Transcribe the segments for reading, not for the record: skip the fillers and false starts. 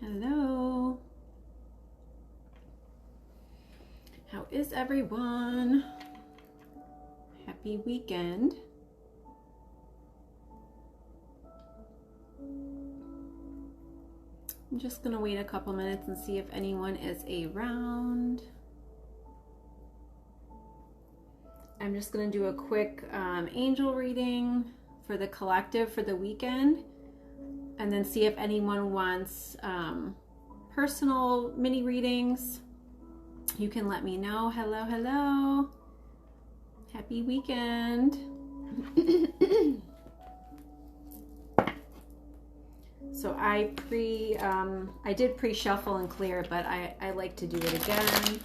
Hello. How is everyone? Happy weekend. I'm just going to wait a couple minutes and see if anyone is around. I'm just going to do a quick angel reading for the collective for the weekend, and then see if anyone wants personal mini readings. You can let me know. Hello, hello. Happy weekend. So I did pre-shuffle and clear, but I like to do it again.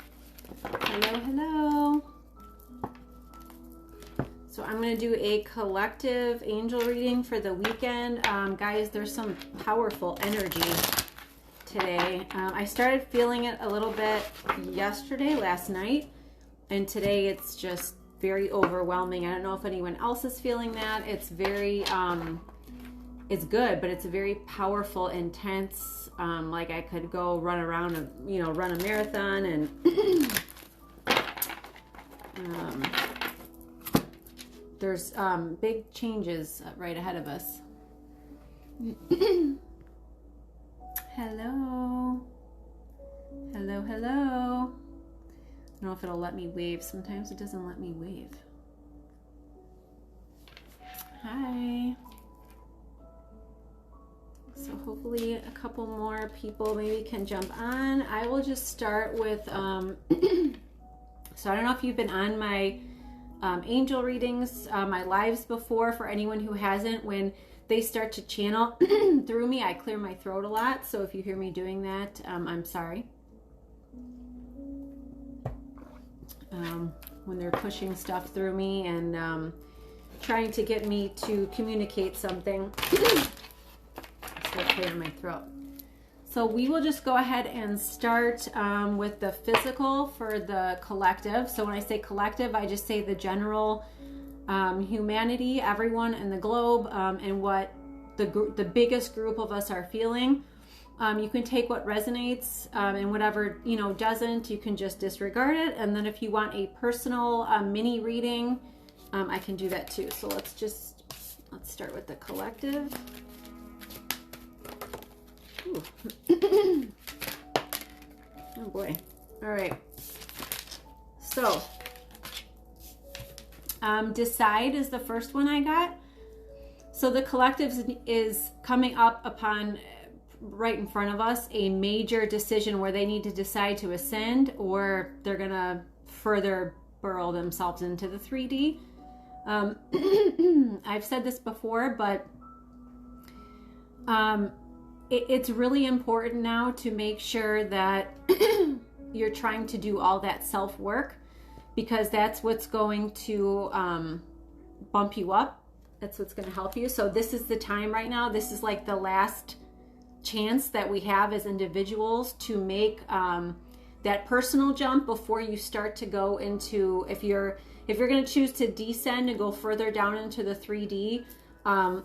Hello, hello. So I'm going to do a collective angel reading for the weekend. Guys, there's some powerful energy today. I started feeling it a little bit last night, and today it's just very overwhelming. I don't know if anyone else is feeling that. It's very, it's good, but it's a very powerful, intense, like I could go run around, run a marathon, and there's big changes right ahead of us. Hello. Hello, hello. I don't know if it'll let me wave. Sometimes it doesn't let me wave. Hi. So hopefully a couple more people maybe can jump on. I will just start with, so I don't know if you've been on my angel readings, my lives before. For anyone who hasn't, when they start to channel through me, I clear my throat a lot. So if you hear me doing that, I'm sorry. When they're pushing stuff through me and trying to get me to communicate something. So I clear my throat. So we will just go ahead and start with the physical for the collective. So when I say collective, I just say the general humanity, everyone in the globe, and what the biggest group of us are feeling. You can take what resonates and whatever doesn't, you can just disregard it. And then if you want a personal mini reading, I can do that too. So let's start with the collective. Oh boy. All right. So decide is the first one I got. So the collective is coming up upon, right in front of us, a major decision where they need to decide to ascend, or they're gonna further burrow themselves into the 3D. I've said this before, but it's really important now to make sure that you're trying to do all that self-work, because that's what's going to bump you up. That's what's going to help you. So this is the time right now. This is like the last chance that we have as individuals to make that personal jump before you start to go into, if you're going to choose to descend and go further down into the 3D,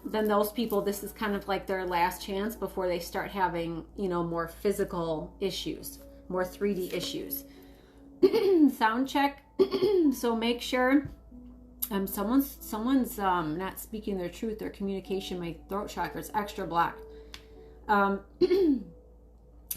then those people, this is kind of like their last chance before they start having, more physical issues, more 3D issues. Sound check. So make sure someone's not speaking their truth. Their communication, my throat chakra is extra blocked.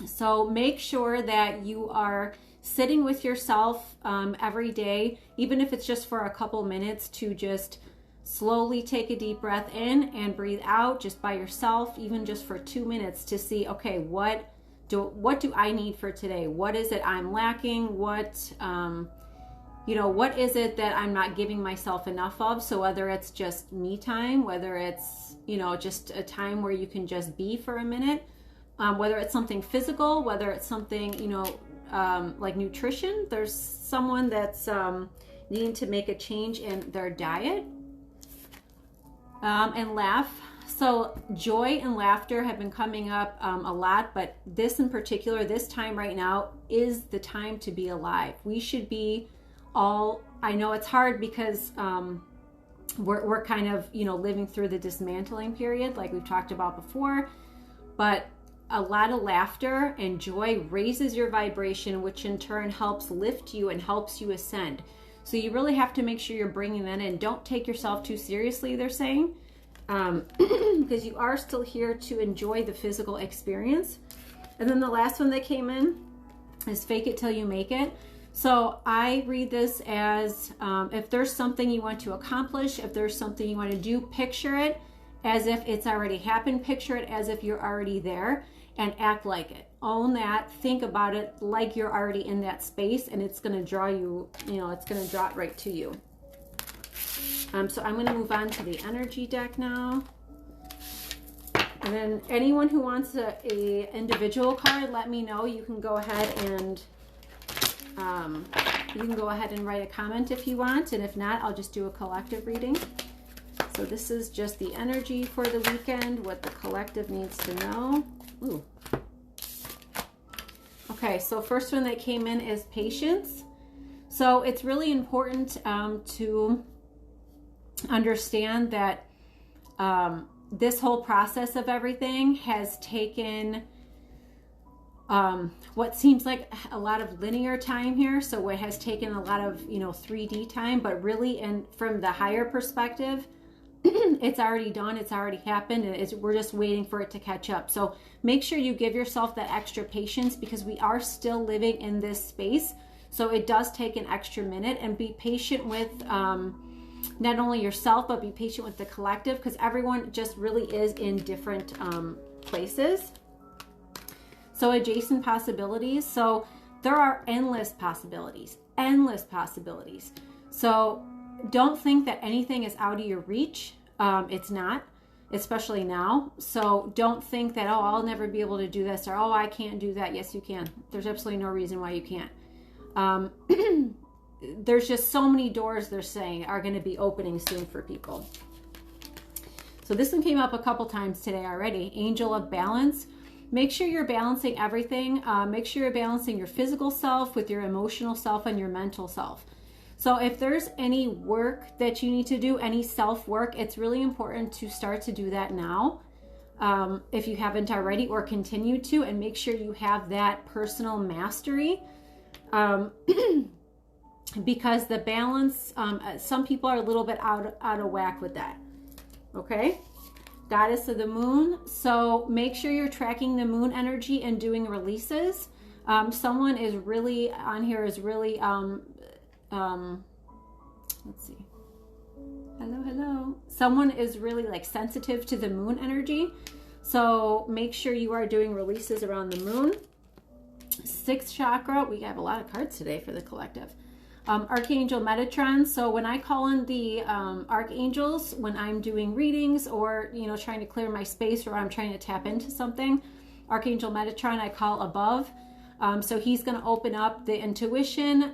So make sure that you are sitting with yourself every day, even if it's just for a couple minutes, to just slowly take a deep breath in and breathe out just by yourself, even just for 2 minutes, to see, okay, what do I need for today? What is it I'm lacking? What is it that I'm not giving myself enough of? So whether it's just me time, whether it's, just a time where you can just be for a minute, whether it's something physical, whether it's something, like nutrition. There's someone that's needing to make a change in their diet. And laugh. So joy and laughter have been coming up a lot, but this in particular, this time right now is the time to be alive. We should be all, I know it's hard because we're kind of, living through the dismantling period like we've talked about before, but a lot of laughter and joy raises your vibration, which in turn helps lift you and helps you ascend. So you really have to make sure you're bringing that in. Don't take yourself too seriously, they're saying, because you are still here to enjoy the physical experience. And then the last one that came in is fake it till you make it. So I read this as if there's something you want to accomplish, if there's something you want to do, picture it as if it's already happened. Picture it as if you're already there and act like it. Own that. Think about it like you're already in that space, and it's going to draw you, it's going to draw it right to you. So I'm going to move on to the energy deck now. And then anyone who wants a individual card, let me know. You can go ahead and write a comment if you want, and if not, I'll just do a collective reading. So this is just the energy for the weekend, what the collective needs to know. Ooh. Okay, so first one that came in is patience. So it's really important to understand that this whole process of everything has taken what seems like a lot of linear time here. So it has taken a lot of 3D time, but really, and from the higher perspective, it's already done, it's already happened, and we're just waiting for it to catch up. So make sure you give yourself that extra patience, because we are still living in this space. So it does take an extra minute, and be patient with not only yourself, but be patient with the collective, because everyone just really is in different places. So adjacent possibilities. So there are endless possibilities, endless possibilities. So don't think that anything is out of your reach. It's not, especially now. So don't think that, oh, I'll never be able to do this, or, oh, I can't do that. Yes, you can. There's absolutely no reason why you can't. There's just so many doors, they're saying, are going to be opening soon for people. So this one came up a couple times today already. Angel of balance. Make sure you're balancing everything. Make sure you're balancing your physical self with your emotional self and your mental self. So if there's any work that you need to do, any self-work, it's really important to start to do that now. If you haven't already, or continue to, and make sure you have that personal mastery. Because the balance, some people are a little bit out of whack with that. Okay? Goddess of the moon. So make sure you're tracking the moon energy and doing releases. Someone is really on here is really let's see. Hello. Someone is really like sensitive to the moon energy. So make sure you are doing releases around the moon. 6th chakra. We have a lot of cards today for the collective. Archangel Metatron. So when I call in the archangels, when I'm doing readings, or trying to clear my space, or I'm trying to tap into something, Archangel Metatron I call above. So he's going to open up the intuition.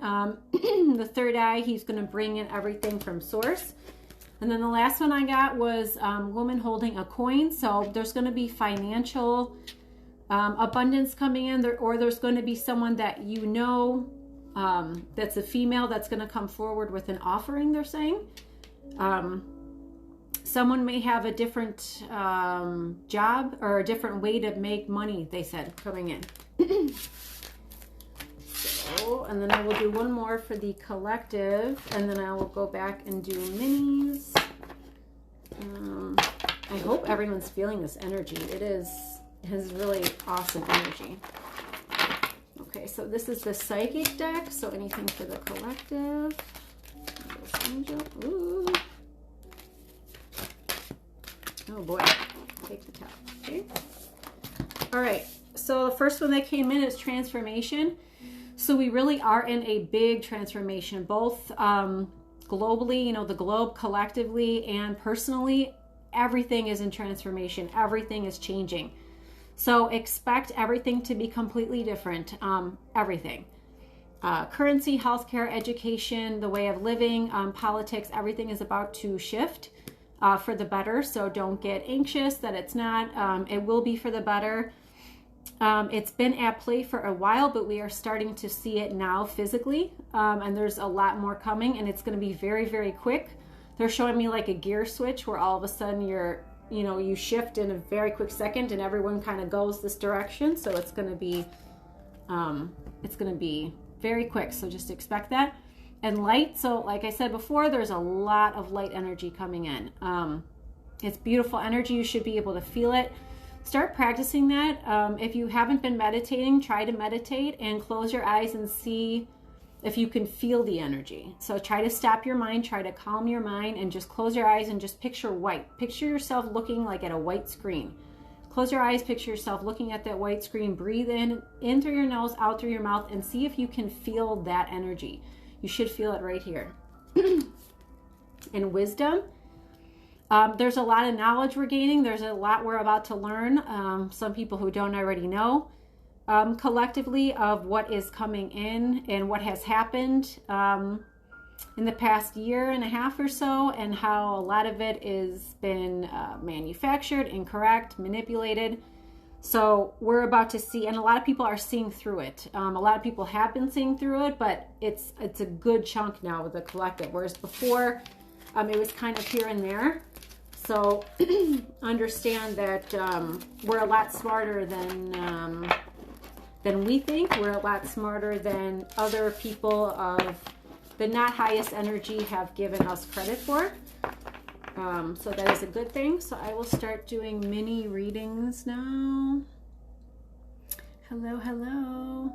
The third eye, he's going to bring in everything from source. And then the last one I got was woman holding a coin. So there's going to be financial abundance coming in, or there's going to be someone that that's a female that's going to come forward with an offering, they're saying. Someone may have a different job or a different way to make money, they said, coming in. So, and then I will do one more for the collective, and then I will go back and do minis. I hope everyone's feeling this energy. It has really awesome energy. Okay, so this is the psychic deck. So anything for the collective. Ooh. Oh boy, take the top. Okay. All right. So the first one that came in is transformation. So we really are in a big transformation, both globally, the globe collectively, and personally. Everything is in transformation. Everything is changing. So expect everything to be completely different. Everything. Currency, healthcare, education, the way of living, politics, everything is about to shift for the better. So don't get anxious that it's not. It will be for the better. It's been at play for a while, but we are starting to see it now physically. And there's a lot more coming, and it's going to be very, very quick. They're showing me like a gear switch where all of a sudden you're you know, you shift in a very quick second and everyone kind of goes this direction. So it's going to be very quick. So just expect that. And light. So like I said before, there's a lot of light energy coming in. It's beautiful energy. You should be able to feel it. Start practicing that. If you haven't been meditating, try to meditate and close your eyes and see if you can feel the energy. So try to stop your mind, try to calm your mind, and just close your eyes and just picture white. Picture yourself looking like at a white screen. Close your eyes, picture yourself looking at that white screen. Breathe in through your nose, out through your mouth, and see if you can feel that energy. You should feel it right here. And wisdom. There's a lot of knowledge we're gaining. There's a lot we're about to learn. Some people who don't already know. Collectively of what is coming in and what has happened in the past year and a half or so, and how a lot of it is been manufactured, incorrect, manipulated. So we're about to see, and a lot of people are seeing through it. A lot of people have been seeing through it, but it's a good chunk now with the collective, whereas before it was kind of here and there. So understand that we're a lot smarter than we think. We're a lot smarter than other people of the not highest energy have given us credit for. So that is a good thing. So I will start doing mini readings now. Hello, hello.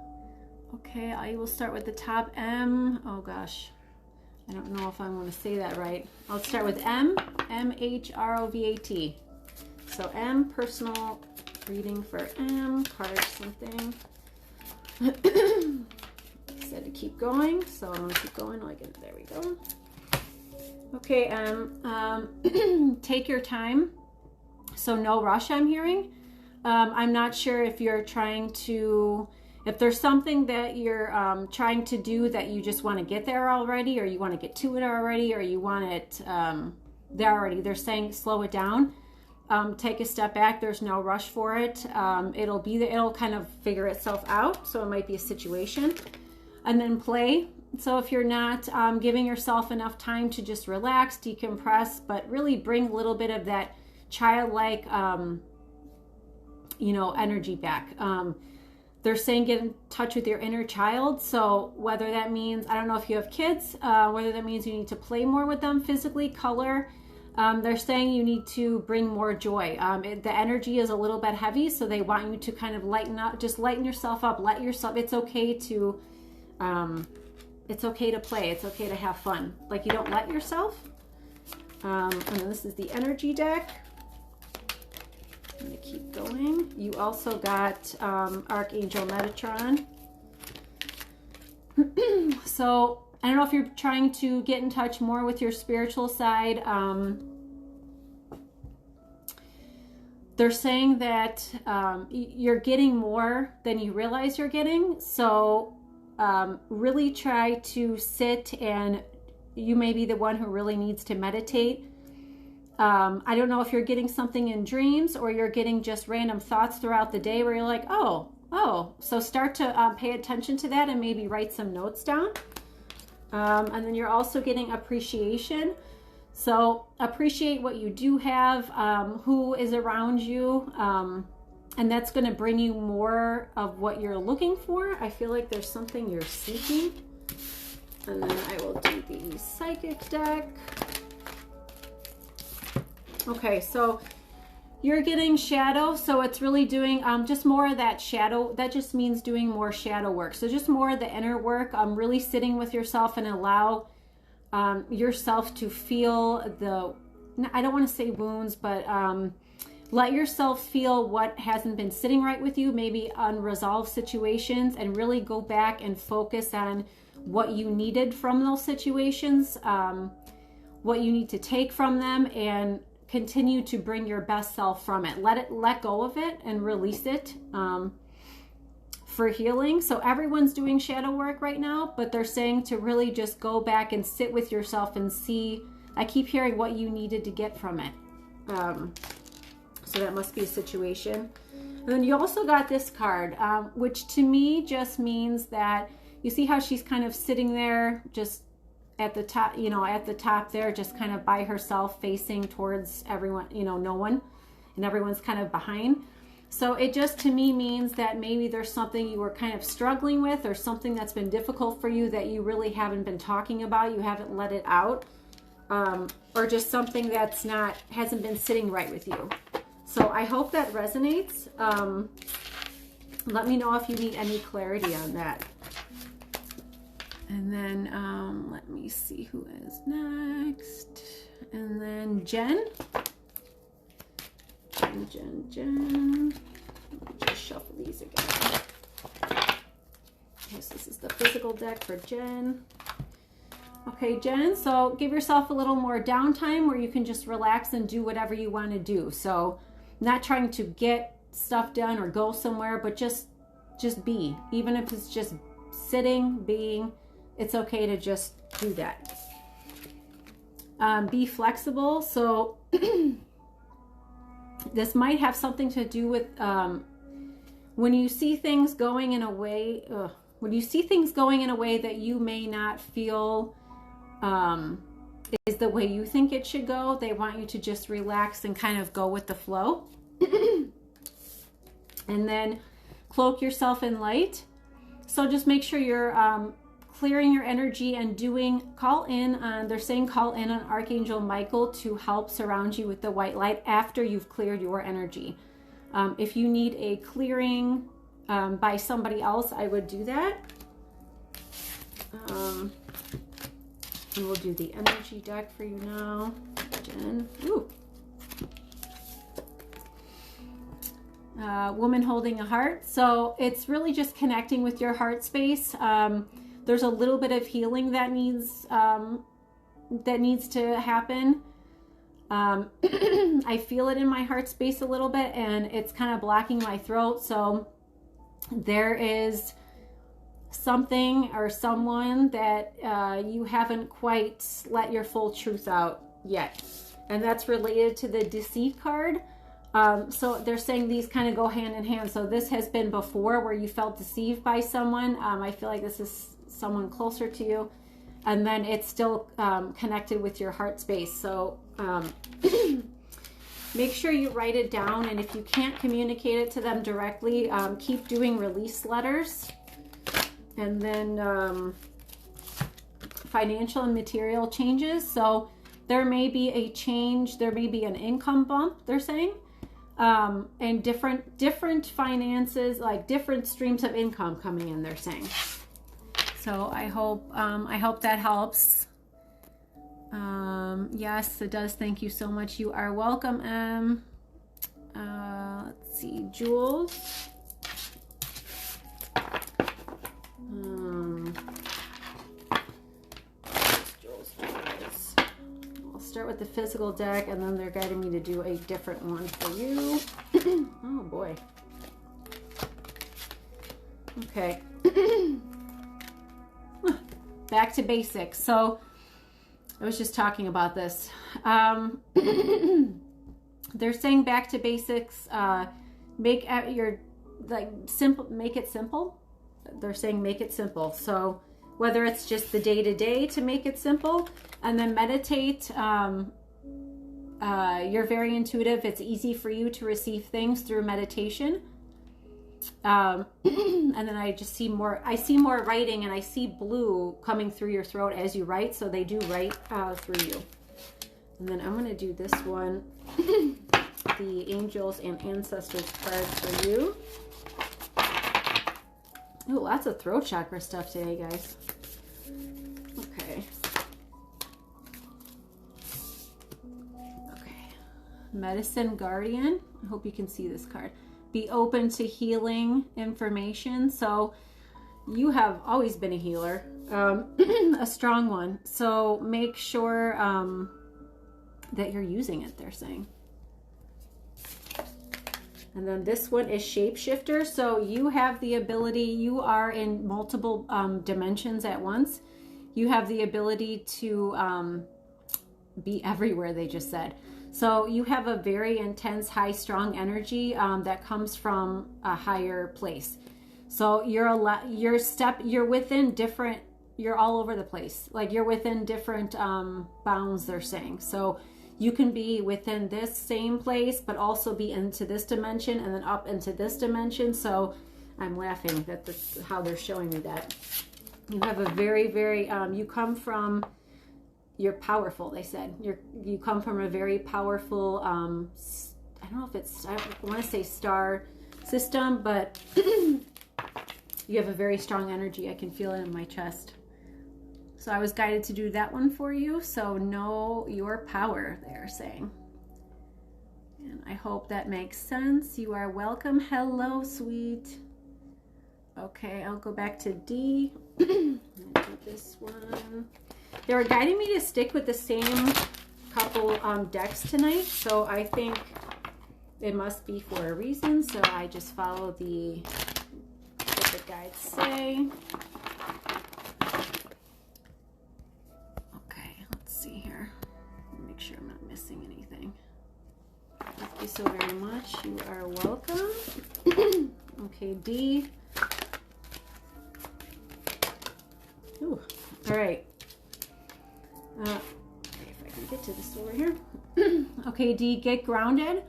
Okay, I will start with the top M. Oh gosh, I don't know if I'm going to say that right. I'll start with M, M-H-R-O-V-A-T. So M, personal reading for M, card something. Said to keep going, so I'm going to keep going. There we go. Okay, take your time. So no rush, I'm hearing. I'm not sure if you're trying to, if there's something that you're trying to do that you just want to get there already, or you want to get to it already, or you want it there already. They're saying slow it down. Take a step back. There's no rush for it. It'll be there. It'll kind of figure itself out. So it might be a situation. And then play. So if you're not giving yourself enough time to just relax, decompress, but really bring a little bit of that childlike, energy back. They're saying get in touch with your inner child. So whether that means, I don't know if you have kids, whether that means you need to play more with them physically, color. They're saying you need to bring more joy. The energy is a little bit heavy, so they want you to kind of lighten up, just lighten yourself up, it's okay to play. It's okay to have fun. Like, you don't let yourself. And then this is the energy deck. I'm going to keep going. You also got Archangel Metatron. So I don't know if you're trying to get in touch more with your spiritual side. They're saying that you're getting more than you realize you're getting. So really try to sit, and you may be the one who really needs to meditate. I don't know if you're getting something in dreams, or you're getting just random thoughts throughout the day where you're like, oh. So start to pay attention to that and maybe write some notes down. And then you're also getting appreciation. So appreciate what you do have, who is around you, and that's going to bring you more of what you're looking for. I feel like there's something you're seeking. And then I will do the psychic deck. Okay, so you're getting shadow, so it's really doing just more of that shadow. That just means doing more shadow work. So just more of the inner work, really sitting with yourself and allow yourself to feel the, I don't want to say wounds, but let yourself feel what hasn't been sitting right with you, maybe unresolved situations, and really go back and focus on what you needed from those situations, what you need to take from them, and continue to bring your best self from it. Let go of it and release it for healing. So everyone's doing shadow work right now, but they're saying to really just go back and sit with yourself and see. I keep hearing what you needed to get from it. So that must be a situation. And then you also got this card, which to me just means that you see how she's kind of sitting there, just at the top, you know, at the top there, just kind of by herself facing towards everyone, you know, no one, and everyone's kind of behind. So it just to me means that maybe there's something you were kind of struggling with, or something that's been difficult for you that you really haven't been talking about. You haven't let it out, or just something that's hasn't been sitting right with you. So I hope that resonates. Let me know if you need any clarity on that. And then let me see who is next. And then Jen. Jen. Let me just shuffle these again. Yes, this is the physical deck for Jen. Okay, Jen, so give yourself a little more downtime where you can just relax and do whatever you want to do. So not trying to get stuff done or go somewhere, but just be. Even if it's just sitting, being, it's okay to just do that. Be flexible. So this might have something to do with when you see things going in a way, that you may not feel is the way you think it should go. They want you to just relax and kind of go with the flow. And then cloak yourself in light. So just make sure you're clearing your energy and they're saying call in on Archangel Michael to help surround you with the white light after you've cleared your energy. If you need a clearing by somebody else, I would do that. And we'll do the energy deck for you now, Jen. Ooh. Woman holding a heart. So it's really just connecting with your heart space. There's a little bit of healing that needs to happen. I feel it in my heart space a little bit, and it's kind of blocking my throat. So there is something or someone that you haven't quite let your full truth out yet. And that's related to the deceit card. So they're saying these kind of go hand in hand. So this has been before where you felt deceived by someone. I feel like this is someone closer to you. And then it's still connected with your heart space. So make sure you write it down. And if you can't communicate it to them directly, keep doing release letters. And then financial and material changes. So there may be a change. There may be an income bump, they're saying. And different finances, like different streams of income coming in, they're saying. So I hope that helps. Yes, it does. Thank you so much. You are welcome, Em. Let's see, Jules. I'll start with the physical deck, and then they're guiding me to do a different one for you. Oh boy. Okay. Back to basics. So I was just talking about this. They're saying back to basics. Make it simple. They're saying make it simple. So whether it's just the day-to-day to make it simple, and then meditate. You're very intuitive. It's easy for you to receive things through meditation. And then I see more writing, and I see blue coming through your throat as you write. So they do write through you. And then I'm going to do this one, the Angels and Ancestors card for you. Oh, lots of throat chakra stuff today, guys. Okay. Medicine Guardian. I hope you can see this card. Be open to healing information. So you have always been a healer, a strong one. So make sure that you're using it, they're saying. And then this one is Shapeshifter. So you have the ability, you are in multiple dimensions at once. You have the ability to be everywhere, they just said. So you have a very intense, high, strong energy that comes from a higher place. So you're within you're all over the place. Like you're within different bounds, they're saying. So you can be within this same place, but also be into this dimension and then up into this dimension. So I'm laughing that that's how they're showing me that. You have a very, very, you come from, you're powerful, they said. You come from a very powerful, I don't know if it's, I want to say star system, but you have a very strong energy. I can feel it in my chest. So I was guided to do that one for you. So know your power, they're saying. And I hope that makes sense. You are welcome. Hello, sweet. Okay, I'll go back to D. Do this one. They were guiding me to stick with the same couple decks tonight. So I think it must be for a reason. So I just follow what the guides say. See here. Make sure I'm not missing anything. Thank you so very much. You are welcome. Okay, D. Ooh. All right. Okay, if I can get to this over here. Okay, D, get grounded.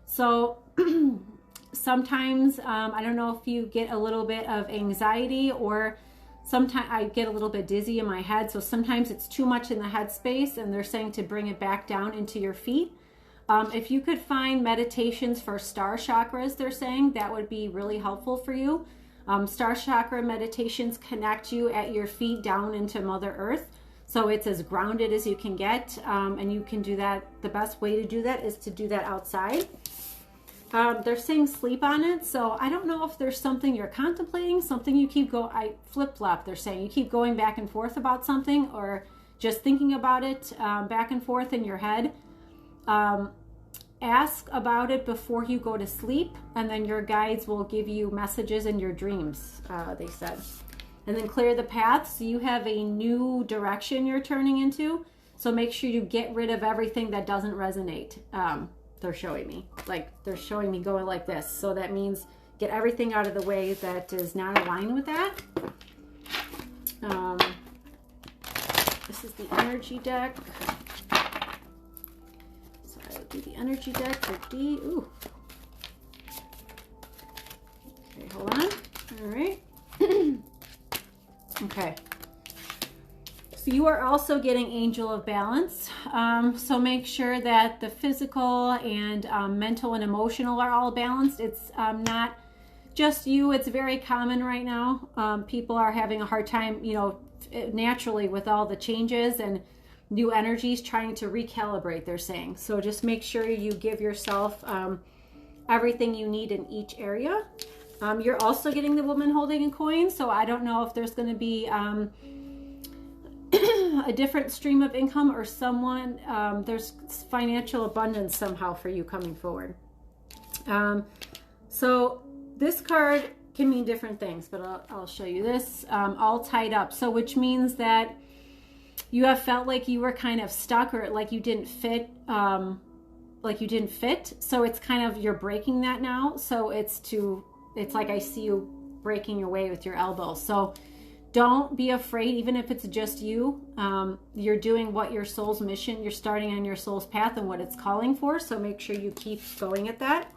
So sometimes, I don't know if you get a little bit of anxiety, or sometimes I get a little bit dizzy in my head. So sometimes it's too much in the head space, and they're saying to bring it back down into your feet. If you could find meditations for star chakras, they're saying that would be really helpful for you. Star chakra meditations connect you at your feet down into Mother Earth. So it's as grounded as you can get. And you can do that. The best way to do that is to do that outside. They're saying sleep on it. So I don't know if there's something you're contemplating, something you keep I flip-flop. They're saying you keep going back and forth about something, or just thinking about it back and forth in your head. Ask about it before you go to sleep, and then your guides will give you messages in your dreams, they said. And then clear the path. So you have a new direction you're turning into. So make sure you get rid of everything that doesn't resonate. They're showing me. Like, they're showing me going like this. So that means get everything out of the way that is not aligned with that. This is the energy deck. So I will do the energy deck for D. Ooh. Okay, hold on. All right. Okay. So you are also getting Angel of Balance. So make sure that the physical and mental and emotional are all balanced. It's not just you. It's very common right now. People are having a hard time, you know, naturally with all the changes and new energies, trying to recalibrate, they're saying. So just make sure you give yourself everything you need in each area. You're also getting the woman holding a coin. So I don't know if there's going to be a different stream of income, or someone, there's financial abundance somehow for you coming forward. So this card can mean different things, but I'll show you this. All tied up. So which means that you have felt like you were kind of stuck, or like you didn't fit, So it's kind of, you're breaking that now. So it's like I see you breaking your way with your elbow. So don't be afraid, even if it's just you. You're doing what your soul's mission, you're starting on your soul's path and what it's calling for. So make sure you keep going at that.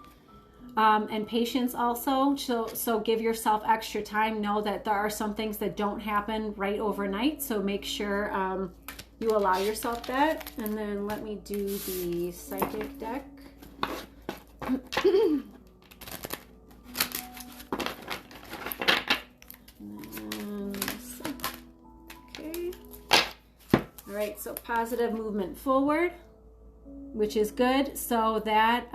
And patience also. So give yourself extra time. Know that there are some things that don't happen right overnight. So make sure you allow yourself that. And then let me do the psychic deck. All right, so positive movement forward, which is good. So that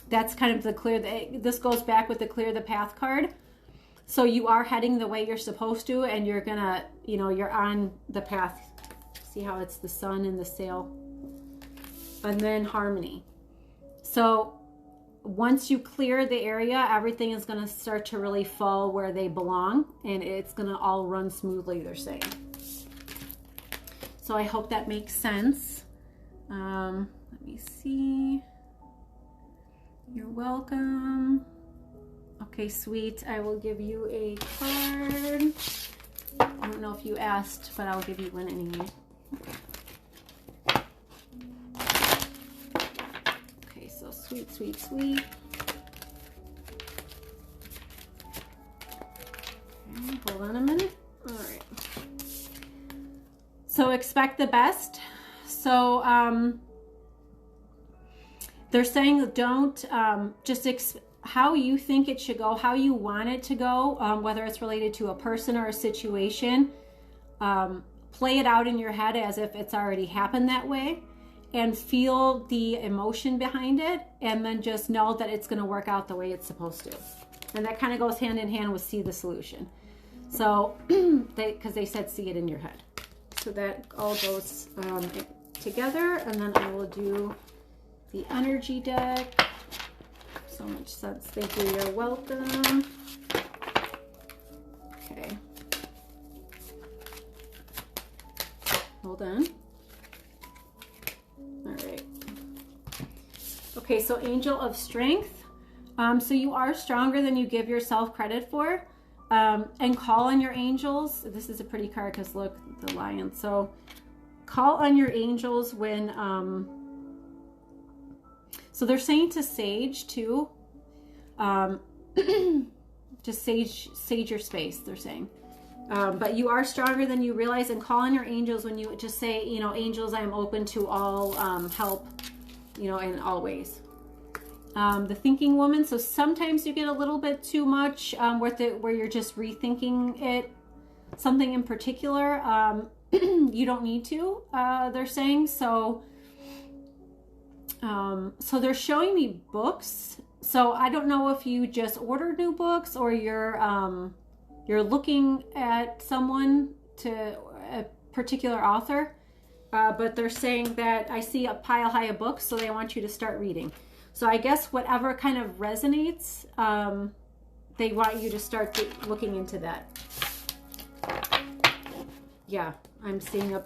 that's kind of the clear. This goes back with the clear the path card. So you are heading the way you're supposed to, and you're gonna, you know, you're on the path. See how it's the sun and the sail, and then harmony. So once you clear the area, everything is gonna start to really fall where they belong, and it's gonna all run smoothly, they're saying. So I hope that makes sense. Let me see. You're welcome. Okay, sweet. I will give you a card. I don't know if you asked, but I'll give you one anyway. Okay, so sweet, sweet, sweet. Okay, hold on a minute. All right. So expect the best. So they're saying don't just how you think it should go, how you want it to go, whether it's related to a person or a situation. Play it out in your head as if it's already happened that way, and feel the emotion behind it, and then just know that it's going to work out the way it's supposed to. And that kind of goes hand in hand with see the solution. So because they said see it in your head. So that all goes together, and then I will do the energy deck. So much sense. Thank you. You're welcome. Okay. Hold on. All right. Okay, so Angel of Strength. So you are stronger than you give yourself credit for. And call on your angels. This is a pretty card because look, the lion. So call on your angels when so they're saying to sage too. Just sage your space, they're saying. But you are stronger than you realize, and call on your angels when you just say, you know, angels, I am open to all help, you know, in all ways. The thinking woman. So sometimes you get a little bit too much where you're just rethinking it, something in particular. You don't need to, they're saying. So they're showing me books. So I don't know if you just ordered new books or you're looking at someone to a particular author, but they're saying that I see a pile high of books, so they want you to start reading. So I guess whatever kind of resonates, they want you to start looking into that. Yeah, I'm seeing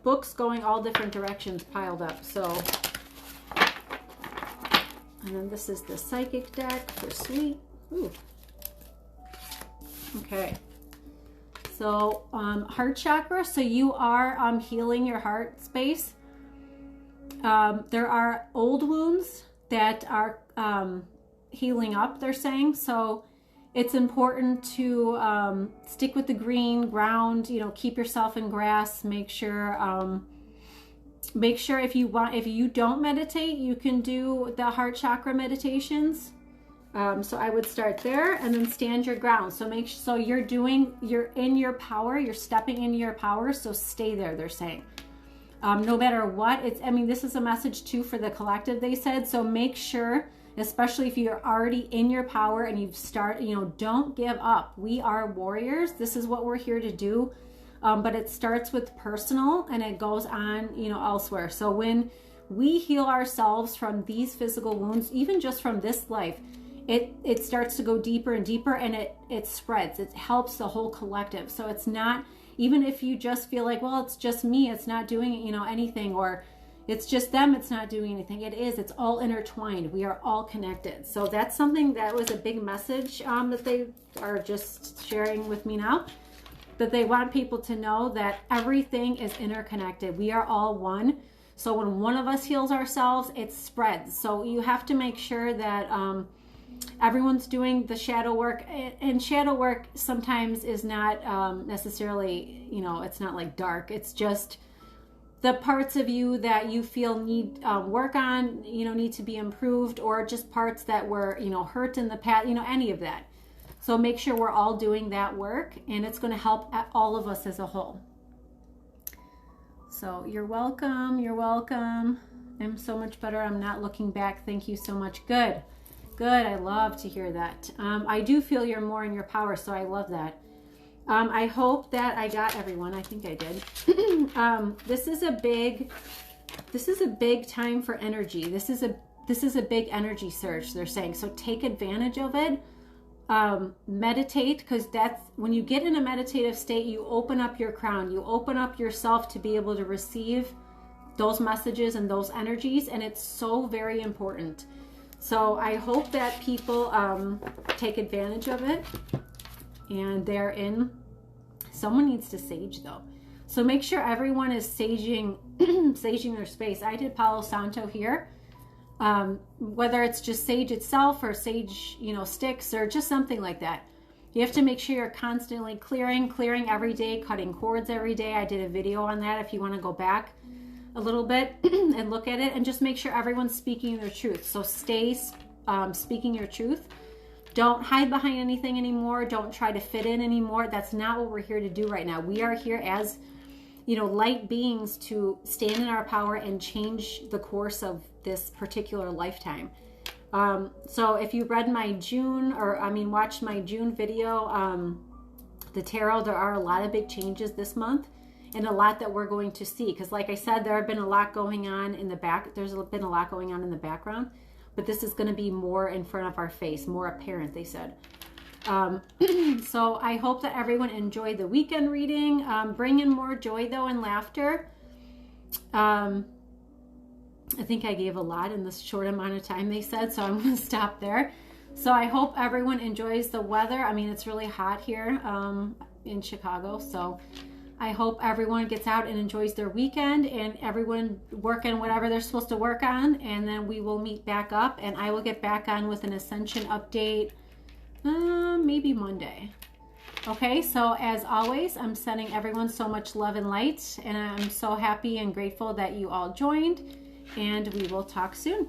books going all different directions piled up. So, and then this is the psychic deck for sweet. Ooh. Okay. So, heart chakra. So you are healing your heart space. There are old wounds that are healing up, they're saying. So it's important to stick with the green ground, you know, keep yourself in grass, make sure if you don't meditate, you can do the heart chakra meditations. So I would start there and then stand your ground. So you're in your power, you're stepping into your power. So stay there, they're saying. No matter what, this is a message too for the collective, they said. So make sure, especially if you're already in your power and you've started, you know, don't give up. We are warriors. This is what we're here to do. But it starts with personal and it goes on, you know, elsewhere. So when we heal ourselves from these physical wounds, even just from this life, it starts to go deeper and deeper, and it spreads. It helps the whole collective. So it's not, even if you just feel like, well, it's just me, it's not doing, you know, anything, or it's just them, it's not doing anything. It's all intertwined. We are all connected. So that's something that was a big message that they are just sharing with me now, that they want people to know that everything is interconnected. We are all one. So when one of us heals ourselves, it spreads. So you have to make sure that everyone's doing the shadow work, and shadow work sometimes is not necessarily, you know, it's not like dark. It's just the parts of you that you feel need work on, you know, need to be improved, or just parts that were, you know, hurt in the past, you know, any of that. So make sure we're all doing that work, and it's going to help all of us as a whole. So you're welcome. You're welcome. I'm so much better. I'm not looking back. Thank you so much. Good. Good. I love to hear that. I do feel you're more in your power, so I love that. I hope that I got everyone. I think I did. This is a big time for energy. This is a big energy surge, they're saying. So take advantage of it. Meditate, because that's when you get in a meditative state, you open up your crown, you open up yourself to be able to receive those messages and those energies, and it's so very important. So I hope that people take advantage of it, and they're in Someone needs to sage though. So make sure everyone is saging, saging their space. I did Palo Santo here. Whether it's just sage itself or sage, you know, sticks or just something like that. You have to make sure you're constantly clearing every day, cutting cords every day. I did a video on that if you want to go back a little bit and look at it, and just make sure everyone's speaking their truth. So stay speaking your truth. Don't hide behind anything anymore. Don't try to fit in anymore. That's not what we're here to do right now. We are here as, you know, light beings to stand in our power and change the course of this particular lifetime. So if you read my June, watched my June video, the tarot, there are a lot of big changes this month and a lot that we're going to see. Because like I said, there have been a lot going on in the back. There's been a lot going on in the background, but this is going to be more in front of our face, more apparent, they said. So I hope that everyone enjoyed the weekend reading. Bring in more joy though and laughter. I think I gave a lot in this short amount of time, they said, so I'm going to stop there. So I hope everyone enjoys the weather. I mean, it's really hot here in Chicago, so I hope everyone gets out and enjoys their weekend, and everyone working whatever they're supposed to work on, and then we will meet back up, and I will get back on with an Ascension update maybe Monday. Okay, so as always, I'm sending everyone so much love and light, and I'm so happy and grateful that you all joined, and we will talk soon.